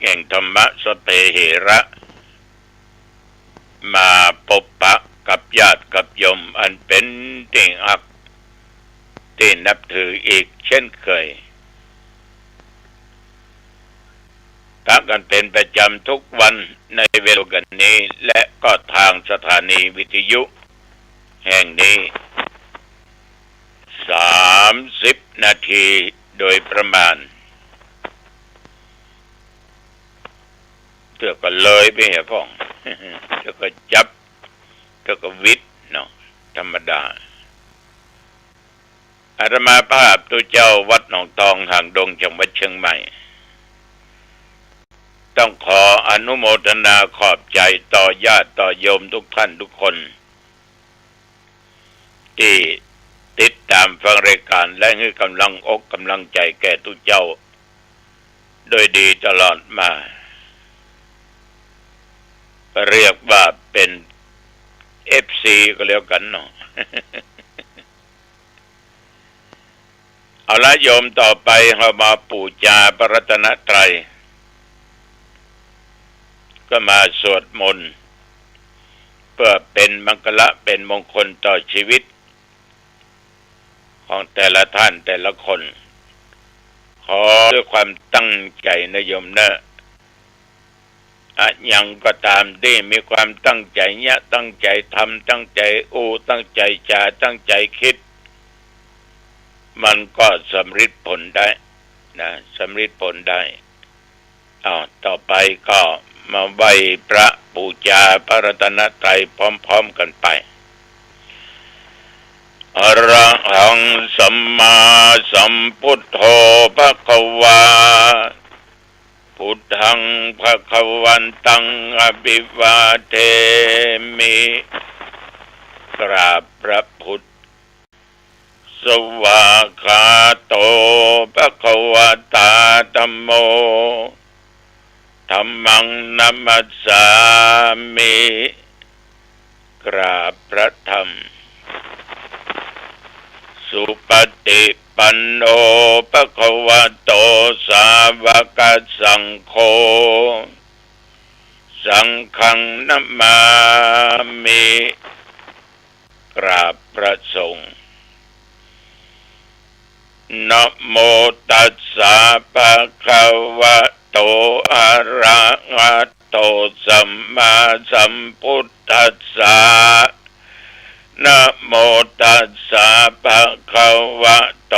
แห่งธรรมะสเปเหระมาพบปะกับญาติกับโยมอันเป็นที่รักที่นับถืออีกเช่นเคยทักกันเป็นประจำทุกวันในเวลากันนี้และก็ทางสถานีวิทยุแห่งนี้30 นาทีโดยประมาณเถื่อก็เลยไปเหรอพ่องเถื่อก็จับเถื่อก็วิทย์เนาะธรรมดาอาตมาภาพตัวเจ้าวัดหนองตองห่างดงจังหวัดเชียงใหม่ต้องขออนุโมทนาขอบใจต่อญาติต่อโยมทุกท่านทุกคนที่ติดตามฟังรายการและให้กำลังอกกำลังใจแก่ทุกเจ้าโดยดีตลอดมาเรียกว่าเป็น FC ก็แล้วกันเนาะ เอาละโยมต่อไปเรามาปูชาพระรัตนตรัยก็มาสวดมนต์เพื่อเป็นมังคละเป็นมงคลต่อชีวิตของแต่ละท่านแต่ละคนขอด้วยความตั้งใจนะโยมนะยังก็ตามที่มีความตั้งใจเนี่ยตั้งใจทำตั้งใจตั้งใจจาตั้งใจคิดมันก็สำเร็จผลได้นะสำเร็จผลได้ต่อไปก็มาไหว้พระบูชาพระรัตนตรัยพร้อมๆกันไปอะระหังสัมมาสัมพุทโธภควาพุทธังภควันตังอภิวาเทมิกราบพระพุทธสวากขาโตภควตาธัมโมธัมมังนัมมัสสามิกราบพระธรรมสุปฏิปันโนภควโตสาวกสังโฆสังฆังนัมมามิกราบพระสงฆ์นะโมตัสสะภะคะวะโตอะระหะโตสัมมาสัมพุทธัสสะนะโมตัสสะภะคะวะโต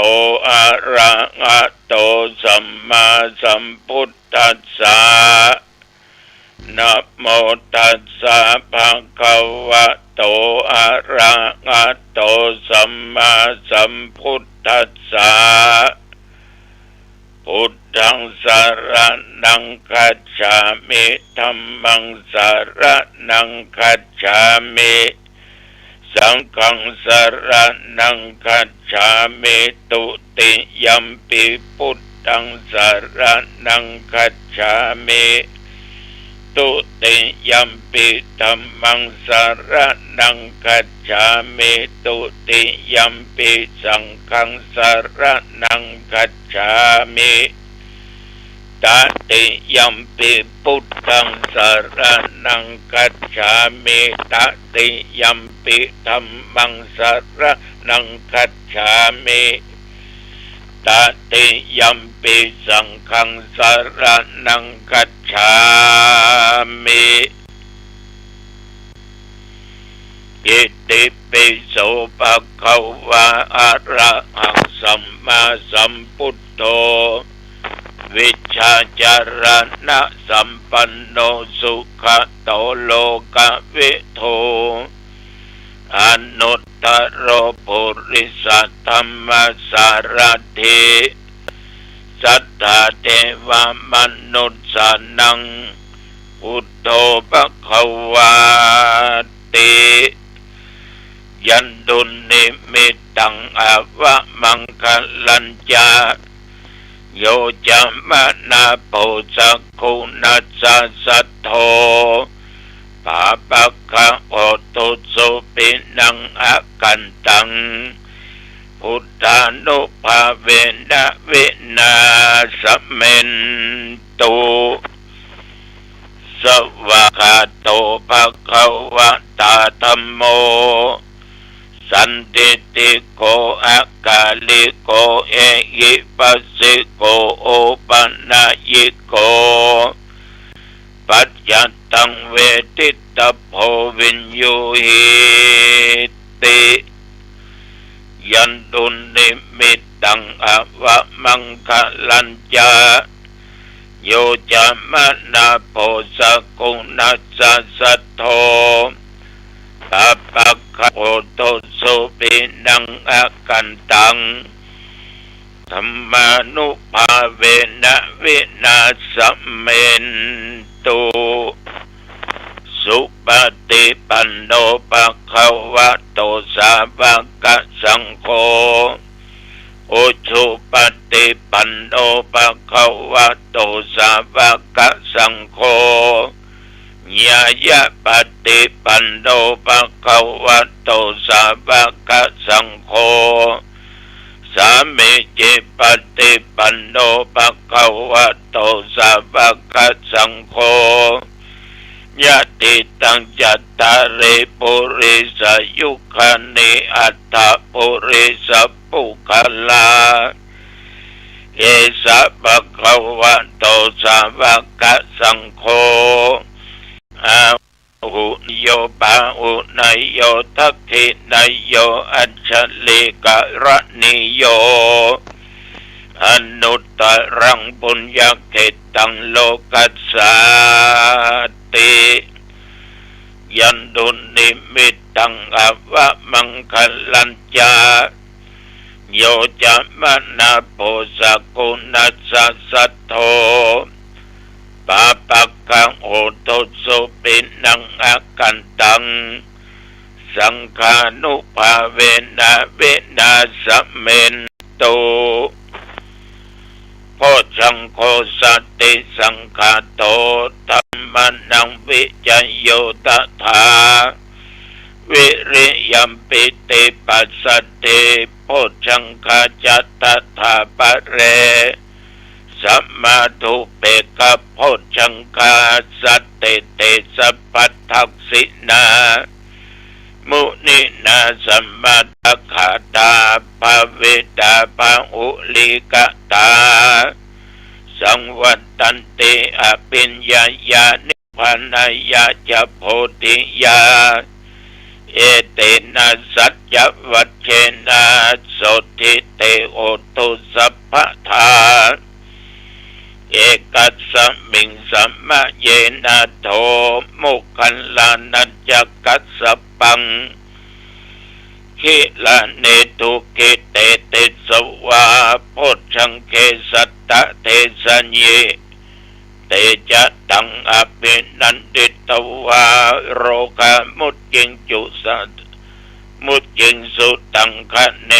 อะระหะโตสัมมาสัมพุทธัสสะนะโมตัสสะภะคะวะโตอะระหะโตสัมมาสัมพุทธัสสะพุทธังสรณังคัจฉามิธัมมังสรณังคัจฉามิสังฆังสรณังคัจฉามิตุติยัมปิพุทธังสรณังคัจฉามิตุติยัมปิธัมมังสรณังคัจฉามิตุติยัมปิสังฆังสรณังคัจฉามิตติยัมปิพุทธังสรณังคัจฉามิตติยัมปิธัมมังสรณังคัจฉามิตติยัมปิสังฆังสรณังคัจฉามิอิติปิโสภะคะวะอะระหังสัมมาสัมพุทโธวิชชาจารณะสัมปันโนสุขโตโลกวิโทอนุตตรปุริสธัมมสารถิสัทธาเทวมนุษย์สานังพุทโธภควาติยันตุนิมิตังอวะมังคลัญจาโยจะมะนาโพสักขุนัสสะสัทโธปาปะคะโอตุสุปินังอากันตังพุทธานุภาเวนะวินาสเมนตุ ภะคะวะตาธัมโมสันติติโกอากาลิโกเอหิปัสสิโกโอปันนายิโกปัจจัตตังเวทิตาโพวินยูหิติยันตุนิมิตตังอวะมังคลัญจาโยจามนาโพสกุณัสสะสัทโธตัปปะคะโอโตสุปินังอากันตังธัมมานุภาเวนะวินาสเมนตุสุปฏิปันโนภะคะวะโตสาวกสังโฆอุชุปฏิปันโนภะคะวะโตสาวกสังโฆญาญาปฏิปันโนภะคะวะโตสาวกสังโฆสามิจิปฏิปันโนภะคะวะโตสาวกสังโฆยะติตังจัตตาริปุริสยุคานิอัตถปุริสปุคลาเอสะภะคะวะโตสาวกสังโฆอาหุโยบาหุนายโยทักขินายโยอัญชลิกะระนิโยอนุตตรังปุญญเขตังโลกัสสาติยันตุนิมิตตังอวะมังคลัญจาโยจามนาโพสกุณัสสะสัทโธปาปักขังโอโตสุปินังอากันตังสังฆานุภาเวนะเวนะสเมนตุโพชังโคสติสังฆาโตธัมมานังวิจโยตถาวิริยัมปิติปัสสติโพชังคาจัตตถาปะเรสัมมาทุเปกะโพชังคาสัตติเตสัพพัทธักษินามุนินาสัมมาตขาตาภาเวตาภาอุลิกตาสังวัตตันติอภิญญายานิพพานายาจะโพธิยาเอเตนะสัจจวัชเชนะโสทิเตโอตุสัพพทาเอกัสสมิงสัมมาเยนะโทมุขันลานัจจกัสสปังขิลาเนตุกิเตเตสวาโพชังเกสัตตะเทสัญเยเตจะตังอภินันติตวาโรกามุจจิงจุสัตมุจจิงสุตังคะเน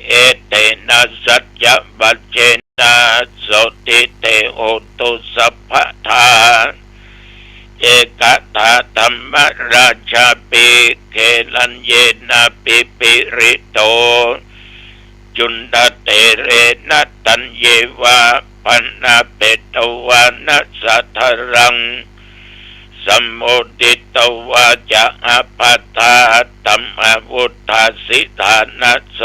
เอเตนะสัจจวัชเชนะโสติเตโอตุสัพพทาเอกตาธัมมราชาปิเกลัญเยนะปิปิริโตจุนดาเตเรนะตัญเยวะปันนาเปตวานะสัทธรังสัมโมดิตวาจะอาปัฏฐาตัมอาวุธาสิธานะโส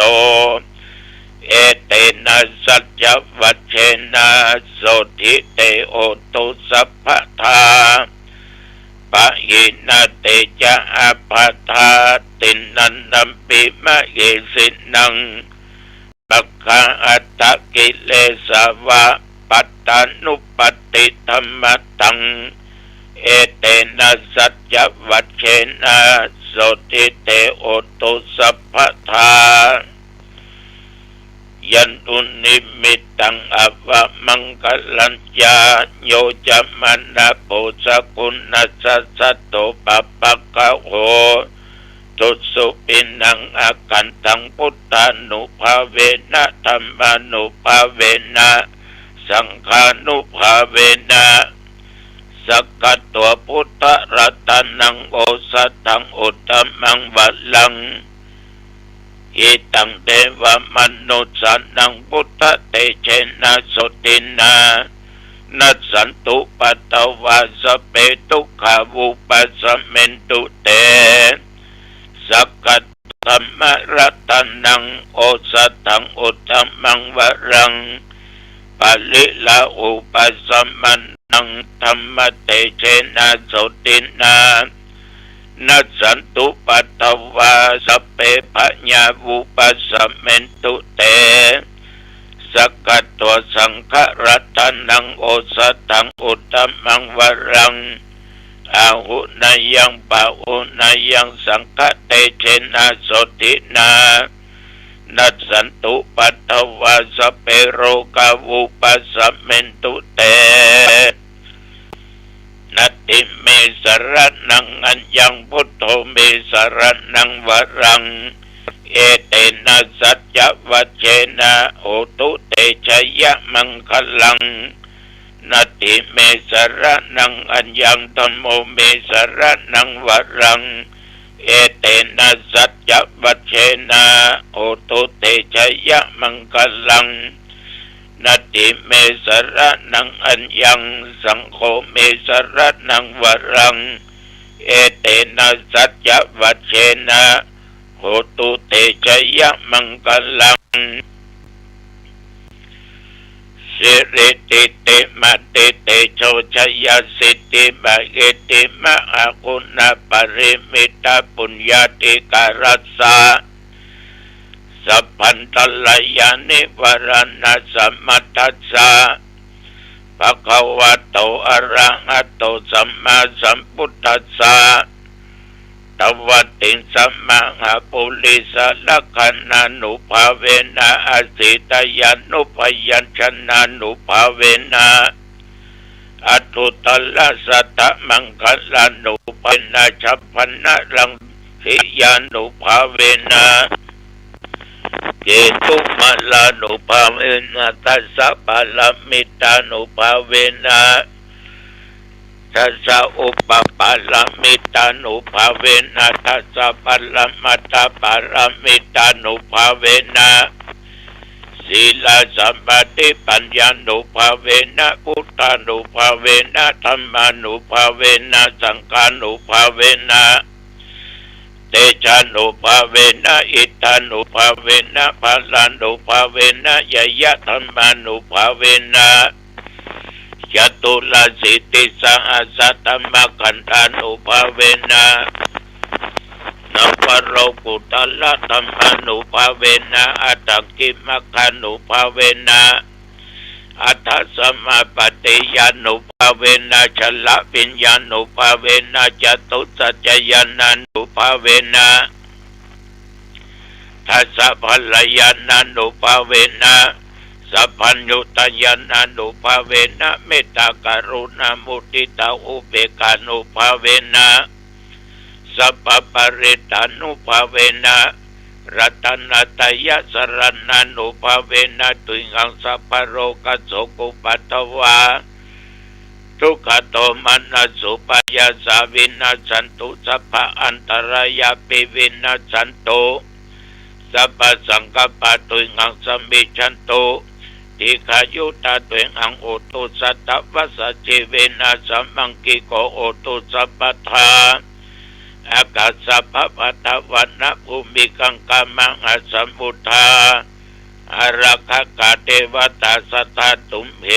เอเตนะสัจจวัชเชนะโสทิเตโอตุสัพพทาปะหินาเตจะอาปัฏฐาตินันนัมปิมะเยสินังปัคคะอัตตกิเลสวะปัตตานุปติธัมมตังเอเตนะสัจจวัชเชนะโสทิเตโอตุสัพพทายันตุนิมิตตังอวะมังคลัญจาโยจะมานะโพสกุณัสสะสัทโตปะปะกะโหตุสุปินังอากันตังพุทธานุภาเวนะธัมมานุภาเวนะสังฆานุภาเวนะสักกัตตัวพุทธรัตนังโอสัตถังอุตตมังวัลลังอิตังเทวมนุสานังพุทธเตเชนะสุตินานัสสันตุปัตตวาสเปตุขาวุป มันนังธรรมเตเชนะโสตินานัสสันตุปัตตวาสเปพญาวุปัสสะเมนตุเตสกัตตัวสังฆรัตนังโอสถังอุตตมังวรังอาหุนายังปะหุนายังสังฆเตเชนะโสตินานัสสันตุปัตตวาสเปโรกาวุปัสสะเมนตุเตนัตติเมสรนังอัญญังพุทโธเมสรนังวรังเอเตนะสัจจวัชเชนะโหตุเตชยมังคลังนัตติเมสรนังอัญญังธัมโมเมสรนังวรังเอเตนะสัจจวัชเชนะโหตุเตชยมังคลังนัตติเมสรนังอัญญังสังโฆเมสรนังวรังเอเตนะสัจจวัชเชนะโหตุเตชยมังคลังสิริติเตมะเตเตโชชยสิทธิมะเอติมะอาคุณาปริมิตาปุญญาติการัสสะสัพพันตลายานิวรณะสัมมัตตัสสะภะคะวะโตอะระหะโตสัมมาสัมพุทธัสสะตวัตติสัมมาหะปุริสลักขณานุภาเวนะอสิตยานุพยัญชนะนุภาเวนะอตุตละสัตตมังคลานุภาเวนะฉัพพนะรังสิยานุภาเวนะเจตุมาลานุภาเวนะทัสสะปาลมิตานุภาเวนะทัสสะอุปปาลมิตานุภาเวนะทัสสะปาลมัตตาปาลมิตานุภาเวนะศีลสัมปติปัญญานุภาเวนะพุทธานุภาเวนะธัมมานุภาเวนะสังฆานุภาเวนะเตชะนุภาเวนะอิทธานุภาเวนะภาลานุภาเวนะยยะธัมมานุภาเวนะจตุลสิทธิสหัสสะธัมมขันธานุภาเวนะนวโรกุตละธัมมานุภาเวนะอัตถกิมัคคานุภาเวนะอัตถสมาปฏิญานุภาเวนะชละปิญญานุภาเวนะจตุสัจจญาณานุภาเวนะทัสสะภลยานานุภาเวนะสัพพัญญุตญาณานุภาเวนะเมตตากรุณามุทิตาอุเบกขานุภาเวนะสัพพปริตานุภาเวนะรัตนัตยสรณานุภาเวนะตุงังสัพพโรกัสโสกุปัตถวาทุกขโตมนัสสุปยาสาวินาสันตุสัพพะอันตรายาปิวินาสันตุสัพพสังกัปปะตุงังสมิชันตุทิขายุตาตุงังโอตุสัตตวัสสะจิเวนะสัมมังกิโกโอตุสัพพทาอากาศภปัตวันนะภูมิกังกามังอสัมพุทธาอารักขกาเทวตาสัทธาตุมเห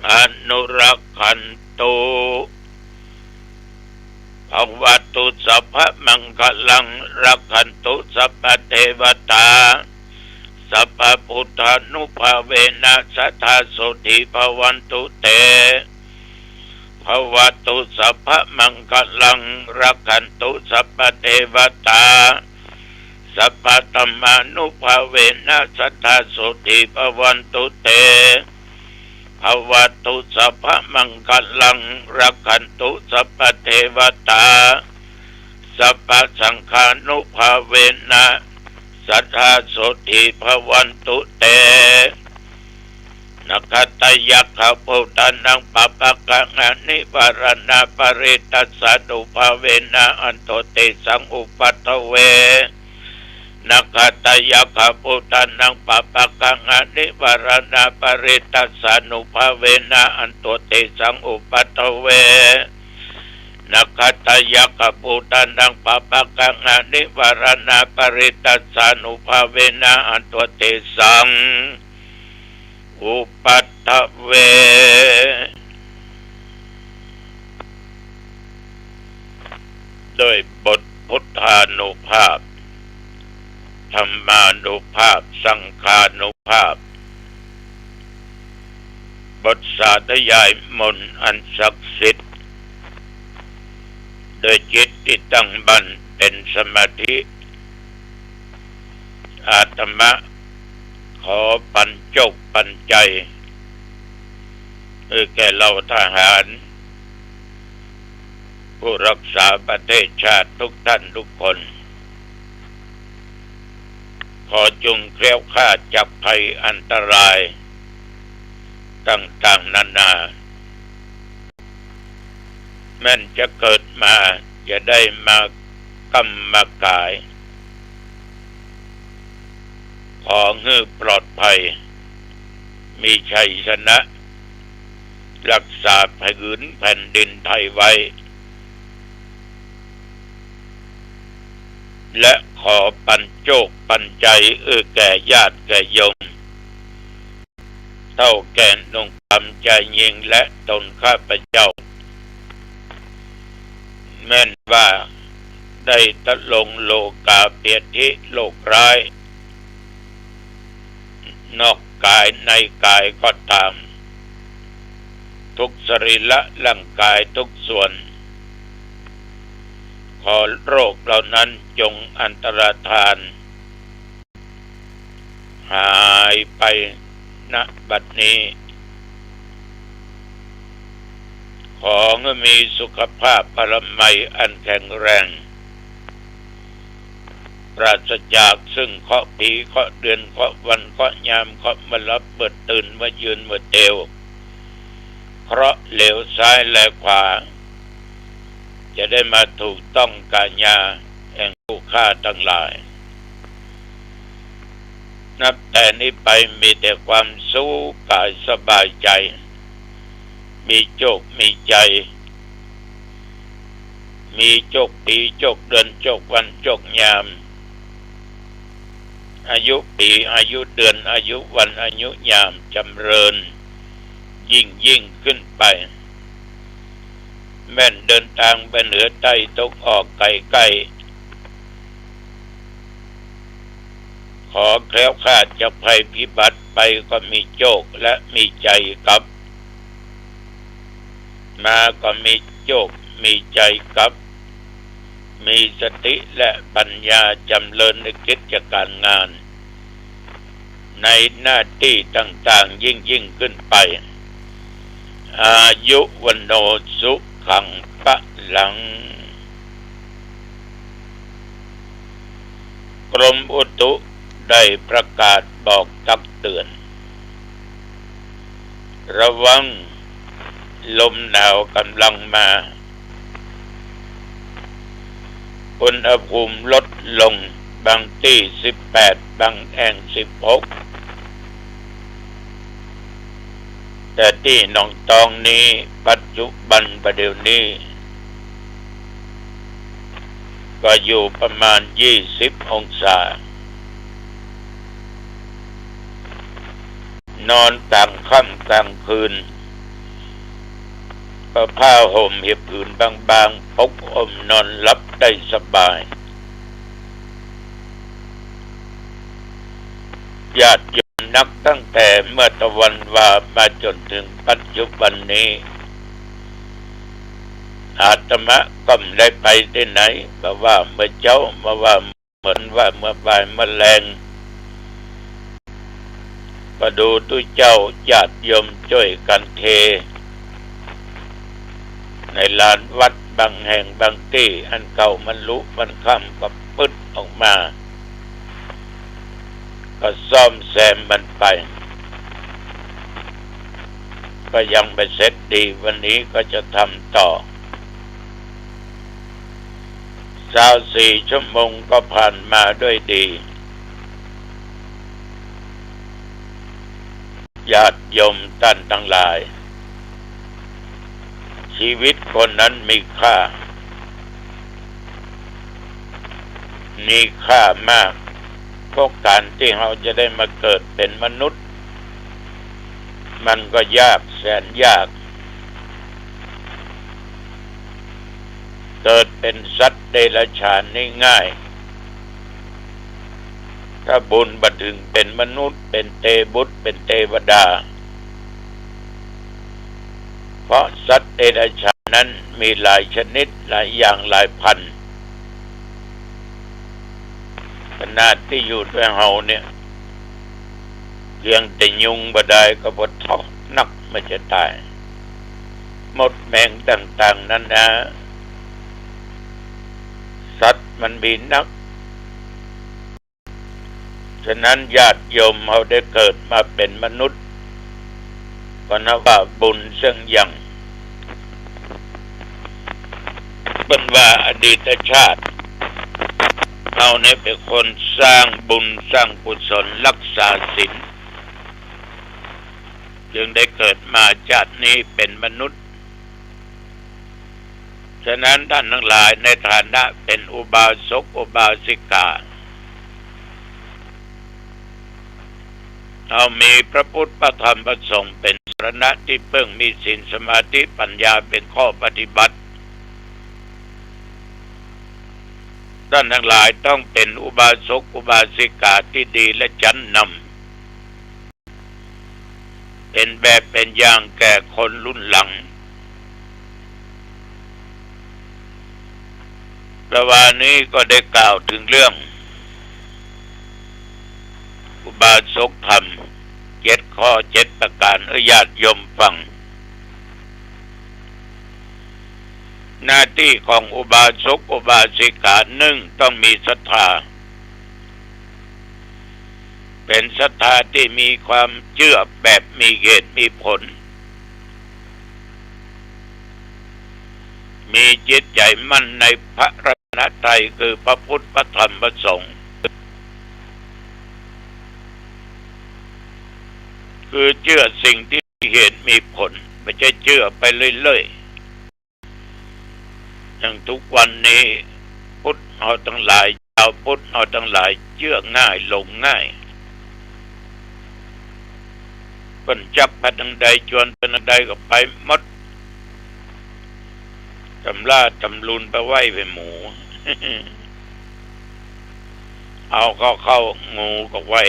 อนุรักขันตุภวัตุสัพพมังคลังรักขันตุสัพพเทวตาสัพพพุทธานุภาเวนะสัทธาโสติภวันตุเตภวตุสัพพมังคลังรักขันตุสัพพเทวตาสัพพธัมมานุภาเวนะสัทธาโสติภวันตุเตภวตุสัพพมังคลังรักขันตุสัพพเทวตาสัพพสังฆานุภาเวนะสัทธาโสติภวันตุเตนักขตยักขพุทธานังปัปปะกังอนิวรณะปริตัสสะนุภาเวนะอันโตเตสังอุปัตถเวนักขตยักขพุทธานังปัปปะกังอนิวรณะปริตัสสะนุภาเวนะอันโตเตสังอุปัตถเวนักขตยักขพุทธานังปัปปะกังอนิวรณะปริตัสสะนุภาเวนะอันโตเตสัง อุปัฏฐเวโดยบทพุทธานุภาพธรรมานุภาพสังฆานุภาพบทสาธยายมนต์อันศักดิ์สิทธิ์โดยจิตที่ตั้งมั่นเป็นสมาธิอาตมะขอปัญจกปัญใจแก่เราทหารผู้รักษาประเทศชาติทุกท่านทุกคนขอจงแคล้วคลาดจากภัยอันตรายต่างๆนานาแม้นจะเกิดมาจะได้มากรรมกายขอให้ปลอดภัยมีชัยชนะรักษาผืนแผ่นดินไทยไว้และขอปัญโจกปัญใจแก่ญาติแก่โยมเท่าแก่นงความใจยิ่งและตนข้าพเจ้าแม้นว่าได้ตะลงโลกาเปียทิโลกร้ายนอกกายในกายก็ตามทุกสรีระร่างกายทุกส่วนขอโรคเหล่านั้นจงอันตรธานหายไปณบัดนี้ขอให้มีสุขภาพพลามัยอันแข็งแรงปราศจากซึ่งเคราะห์ปีเคราะห์เดือนเคราะห์วันเคราะห์ยามเคราะห์มารับเปิดตื่นมายืนมาเตวเคราะห์เหลวซ้ายและขวาจะได้มาถูกต้องกาญาแห่งผู้ฆ่าทั้งหลายนับแต่นี้ไปมีแต่ความสุขกายสบายใจมีโชคมีใจมีโชคปีโชคเดือนโชควันโชคยามอายุปีอายุเดือนอายุวันอายุยามจำเริญยิ่งขึ้นไปแม่นเดินทางไปเหนือใต้ตกออกไกลขอแคล้วคลาดจากภัยพิบัติไปก็มีโชคและมีใจกับมาก็มีโชคมีใจกับมีสติและปัญญาจำเริญในกิจการงานในหน้าที่ต่างๆยิ่งขึ้นไปอายุวันโนสุขังปะหลังกรมอุตุได้ประกาศบอกตักเตือนระวังลมหนาวกำลังมาอุณหภูมิลดลงบางที่18บางแห่ง16แต่ที่หนองตองนี้ปัจจุบันประเดี๋ยวนี้ก็อยู่ประมาณ20องศานอนกลางค่ำกลางคืนก็ผ้าห่มเหียบผืนบางๆปกอมนอนหลับได้สบายญาติโยมนักตั้งแต่เมื่อตะวันวามาจนถึงปัจจุบันนี้อาตมะก็ไม่ได้ไปที่ไหนมาว่าเมื่อเจ้ามาว่าเหมือนว่าเมื่อบ่ายเมื่อแรงก็ดูตุเจ้าญาติโยมช่วยกันเทในลานวัดบางแห่งบางที่อันเก่ามันลุมันค่ำก็ปึ๊ดออกมาก็ซ่อมแซมมันไปก็ยังไม่เสร็จดีวันนี้ก็จะทำต่อ24 ชั่วโมงก็ผ่านมาด้วยดีญาติโยมท่านทั้งหลายชีวิตคนนั้นมีค่ามากเพราะการที่เราจะได้มาเกิดเป็นมนุษย์ มันก็ยากแสนยากเกิดเป็นสัตว์เดรัจฉานนี่ง่ายถ้าบุญบัดถึงเป็นมนุษย์เป็นเทพบุตรเป็นเทวดาเพราะสัตว์เดรัจฉานนั้นมีหลายชนิดหลายอย่างหลายพันขนาดที่อยู่ด้วยเฮาเนี่ยเพียงแต่ยุงบ่ได้ก็บ่ท้อนักไม่จะตายมดแมงต่างๆนั้นนะสัตว์มันมีนักฉะนั้นญาติโยมเราได้เกิดมาเป็นมนุษย์ก็นับว่าบุญซึ่งยังเป็นว่าอดีตชาติเราเนี่ยเป็นคนสร้างบุญสร้างกุศลรักษาศีลจึงได้เกิดมาชาตินี้เป็นมนุษย์ฉะนั้นท่านทั้งหลายในฐานะเป็นอุบาสกอุบาสิกาเรามีพระพุทธพระธรรมพระสงฆ์เป็นสรณะที่พึ่งมีศีลสมาธิปัญญาเป็นข้อปฏิบัติท่านทั้งหลายต้องเป็นอุบาสกอุบาสิกาที่ดีและชั้นนำเป็นแบบเป็นอย่างแก่คนรุ่นหลังประวันนี้ก็ได้กล่าวถึงเรื่องอุบาสกธรรม7 ข้อ 7 ประการญาติโยมฟังหน้าที่ของอุบาสกอุบาสิกา1ต้องมีศรัทธาเป็นศรัทธาที่มีความเชื่อแบบมีเหตุมีผลมีจิตใจมั่นในพระรัตนตรัยคือพระพุทธพระธรรมพระสงฆ์คือเชื่อสิ่งที่มีเหตุมีผลไม่ใช่เชื่อไปเรื่อยๆอย่างทุกวันนี้พุทธเอาทั้งหลายชาวพุทธเอาทั้งหลายเชื่อง่ายหลงง่ายเพิ่นจักไปทางใดชวนไปทางใดก็ไปหมดตำราตำลุนไปไหว้ไปหมู เอาเข้างูก็ไหว้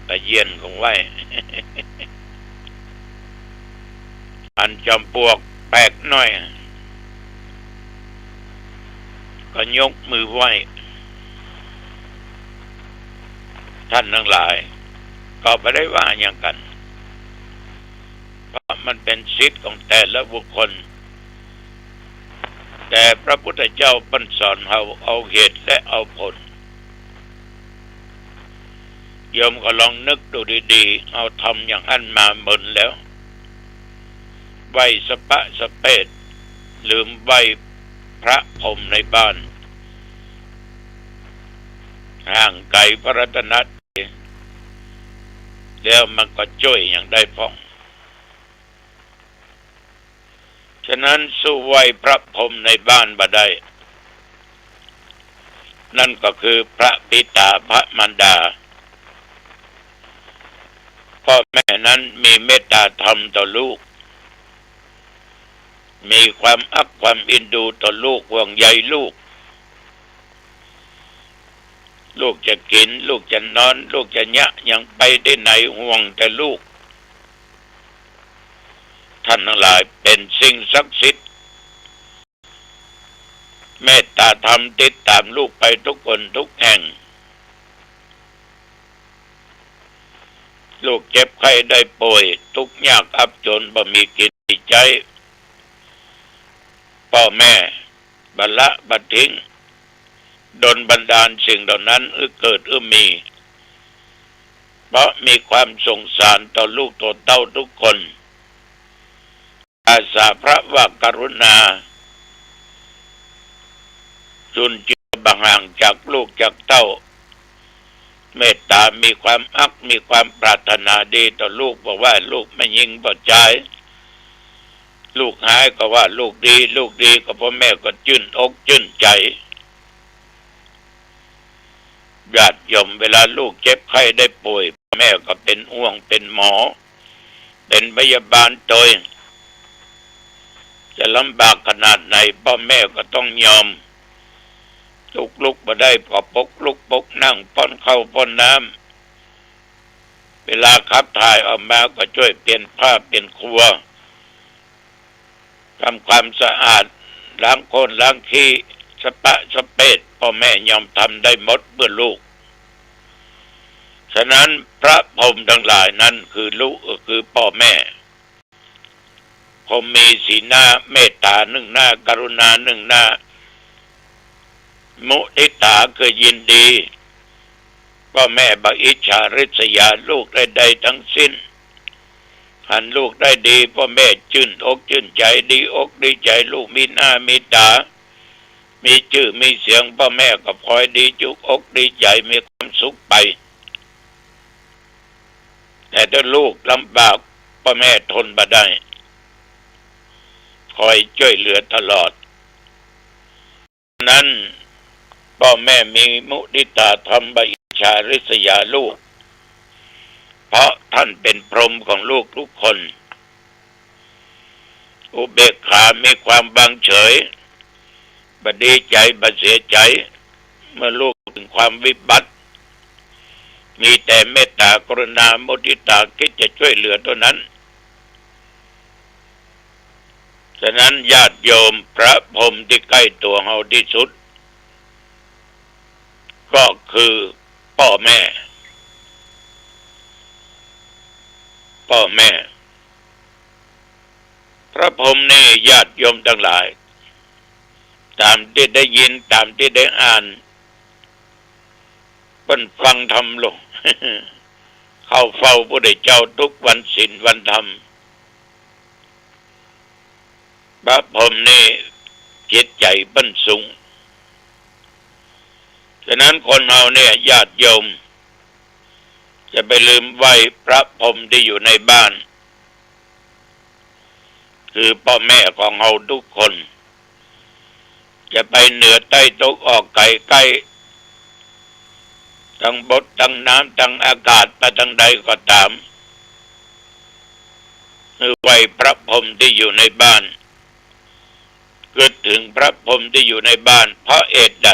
ตะเยียนก็ไหว้ อันจอมปลวกแปลกหน่อยก็ยกมือไหว้ท่านทั้งหลายก็ไม่ได้ว่าอย่างกันเพราะมันเป็นสิทธิ์ของแต่ละบุคคลแต่พระพุทธเจ้าปั้นสอนเราเอาเหตุและเอาผลโยมก็ลองนึกดูดีๆเอาทำอย่างนั้นมาหมดแล้วไหว้สปะสเปดลืมไหว้พระพรหมในบ้านห่างไกลพระรัตนตรัยแล้วมันก็ช่วยอย่างได้พ้องฉะนั้นสู้ไหว้พระพรหมในบ้านบ่ได้นั่นก็คือพระบิดาพระมารดาพ่อแม่นั้นมีเมตตาธรรมต่อลูกมีความอักความอินดูต่อลูกห่วงใยลูกลูกจะกินลูกจะนอนลูกจะยะยังไปได้ไหนห่วงแต่ลูกท่านทั้งหลายเป็นสิ่งศักดิ์สิทธิ์เมตตาธรรมติดตามลูกไปทุกคนทุกแห่งลูกเจ็บไข้ได้ป่วยทุกข์ยากอับจนบ่มีกินใจพ่อแม่บัลละบัดทิ้งดลบันดาลสิ่งเหล่านั้นเกิดมีเพราะมีความสงสารต่อลูกต่อเต้าทุกคนอาสาพระว่ากรุณาจุนเจือบางห่างจากลูกจากเต้าเมตตามีความอักมีความปรารถนาดีต่อลูกบอกว่าลูกไม่ยิงบ่ใจลูกหายก็ว่าลูกดีลูกดีก็พ่อแม่ก็ชื่นอกชื่นใจญาติโยมเวลาลูกเจ็บไข้ได้ป่วยพ่อแม่ก็เป็นห่วงเป็นหมอ เป็นพยาบาลโดยจะลำบากขนาดไหนพ่อแม่ก็ต้องยอมลุกมาได้ก็ปกนั่งป้อนข้าวป้อนน้ำเวลาขับถ่ายออกมาก็ช่วยเปลี่ยนผ้าเปลี่ยนครัวทำความสะอาดล้างโคลนล้างขี้สเปดพ่อแม่ยอมทำได้หมดเพื่อลูกฉะนั้นพระพรหมทั้งหลายนั้นคือลูกคือพ่อแม่คงมีสีหน้าเมตตาหนึ่งหน้ากรุณาหนึ่งหน้ามุทิตาคือยินดีพ่อแม่บักอิจฉาริษยาลูกใดๆทั้งสิ้นหันลูกได้ดีพ่อแม่ชื่นอกชื่นใจดีอกดีใจลูกมีหน้ามีตามีชื่อมีเสียงพ่อแม่ก็พลอยดีจุกอกดีใจมีความสุขไปแต่ถ้าลูกลำบากพ่อแม่ทนบ่ได้คอยช่วยเหลือตลอดนั้นพ่อแม่มีมุทิตาธรรมบัอิจฉาริษยาลูกเพราะท่านเป็นพรหมของลูกทุกคนอุเบกขามีความวางเฉยบ่ดีใจบ่เสียใจเมื่อลูกถึงความวิบัติมีแต่เมตตากรุณามุทิตาคิดจะช่วยเหลือเท่านั้นฉะนั้นญาติโยมพระพรหมที่ใกล้ตัวเราที่สุดก็คือพ่อแม่พระพรหมนี่ญาติโยมทั้งหลายตามที่ได้ยินตามที่ได้อ่านเพิ่นฟังธรรมลง เข้าเฝ้าพระพุทธเจ้าทุกวันศีลวันธรรมพระพรหมนี่จิตใจเพิ่นสูงฉะนั้นคนเราเนี่ยญาติโยมจะไปลืมไหว้พระพรหมที่อยู่ในบ้านคือพ่อแม่ของเราทุกคนจะไปเหนือใต้ตกออกไกลใกล้ทั้งบกทั้งน้ำทั้งอากาศไปทางใดก็ตามคือไหว้พระพรหมที่อยู่ในบ้านเกิดถึงพระพรหมที่อยู่ในบ้านเพราะเหตุใด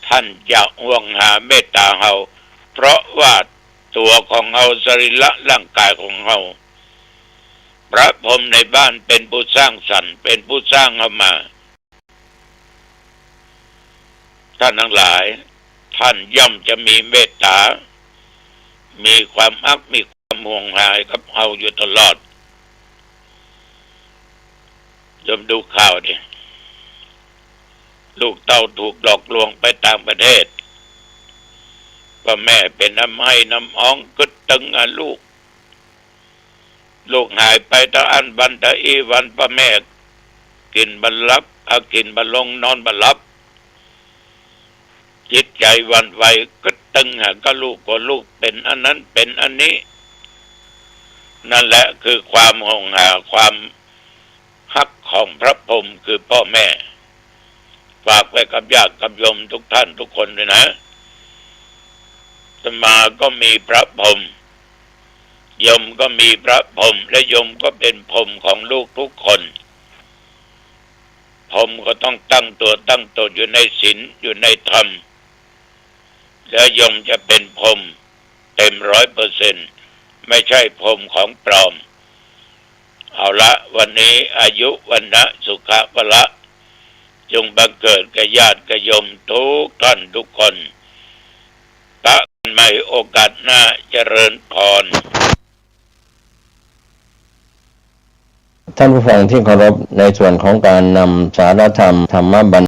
ท่านจะห่วงหาเมตตาเราเพราะว่าตัวของเราสรีระร่างกายของเราพระพรหมในบ้านเป็นผู้สร้างสรรค์เป็นผู้สร้างเอามาท่านทั้งหลายท่านย่อมจะมีเมตตามีความอักมีความห่วงหากับเราอยู่ตลอดยมดูข่าวดิลูกเต้าถูกหลอกลวงไปต่างประเทศพ่อแม่เป็นน้ำให้น้ำอ้องกึดตึงลูกหายไปตะอันบันตะอีวันพ่อแม่กินบันลับกินบันลงนอนบันลับจิตใจวันไหวกึดตึงก็ลูกเป็นอันนั้นเป็นอันนี้นั่นแหละคือความห่วงหาความฮักของพระพรหมคือพ่อแม่ฝากไว้กับญาติกับโยมทุกท่านทุกคนเลยนะอาตมาก็มีพระพรหมโยมก็มีพระพรหมและโยมก็เป็นพรหมของลูกทุกคนพรหมก็ต้องตั้งตัวอยู่ในศีลอยู่ในธรรมแล้วโยมจะเป็นพรหมเต็ม100%ไม่ใช่พรหมของปลอมเอาละวันนี้อายุวันนะสุขะพละจงบังเกิดแก่ญาติกโยมทุกท่านทุกคนปะกันใหม่โอกาสหน้าเจริญพรท่านผู้ฟังที่เคารพในส่วนของการนำสารธรรมธรรมบรร